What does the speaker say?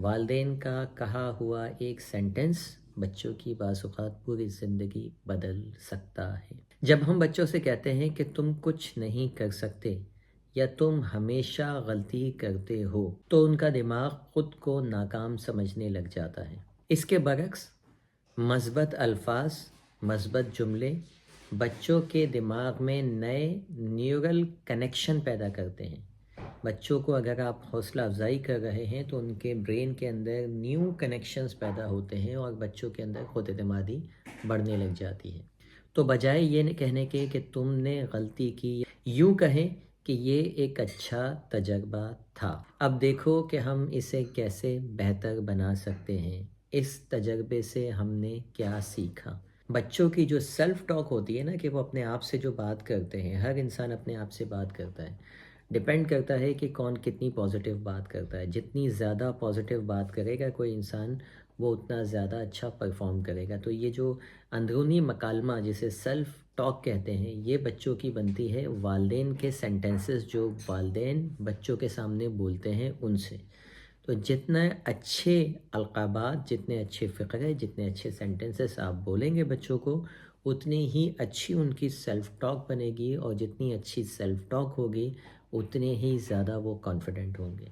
والدین کا کہا ہوا ایک سینٹنس بچوں کی بعض اوقات پوری زندگی بدل سکتا ہے۔ جب ہم بچوں سے کہتے ہیں کہ تم کچھ نہیں کر سکتے یا تم ہمیشہ غلطی کرتے ہو تو ان کا دماغ خود کو ناکام سمجھنے لگ جاتا ہے۔ اس کے برعکس مثبت الفاظ، مثبت جملے بچوں کے دماغ میں نئے نیورل کنیکشن پیدا کرتے ہیں۔ بچوں کو اگر آپ حوصلہ افزائی کر رہے ہیں تو ان کے برین کے اندر نیو کنیکشنز پیدا ہوتے ہیں اور بچوں کے اندر خود اعتمادی بڑھنے لگ جاتی ہے۔ تو بجائے یہ کہنے کے کہ تم نے غلطی کی، یوں کہیں کہ یہ ایک اچھا تجربہ تھا، اب دیکھو کہ ہم اسے کیسے بہتر بنا سکتے ہیں، اس تجربے سے ہم نے کیا سیکھا۔ بچوں کی جو سیلف ٹاک ہوتی ہے نا، کہ وہ اپنے آپ سے جو بات کرتے ہیں، ہر انسان اپنے آپ سے بات کرتا ہے، ڈپینڈ کرتا ہے کہ کون کتنی پازیٹیو بات کرتا ہے۔ جتنی زیادہ پازیٹیو بات کرے گا کوئی انسان، وہ اتنا زیادہ اچھا پرفارم کرے گا۔ تو یہ جو اندرونی مکالمہ جسے سیلف ٹاک کہتے ہیں، یہ بچوں کی بنتی ہے والدین کے سینٹنسز جو والدین بچوں کے سامنے بولتے ہیں ان سے۔ تو جتنے اچھے القابات، جتنے اچھے فقرے، جتنے اچھے سینٹنسز آپ بولیں گے بچوں کو، اتنی ہی اچھی ان کی سیلف ٹاک بنے گی، اور جتنی اچھی سیلف ٹاک ہوگی اتنے ہی زیادہ وہ کانفیڈنٹ ہوں گے۔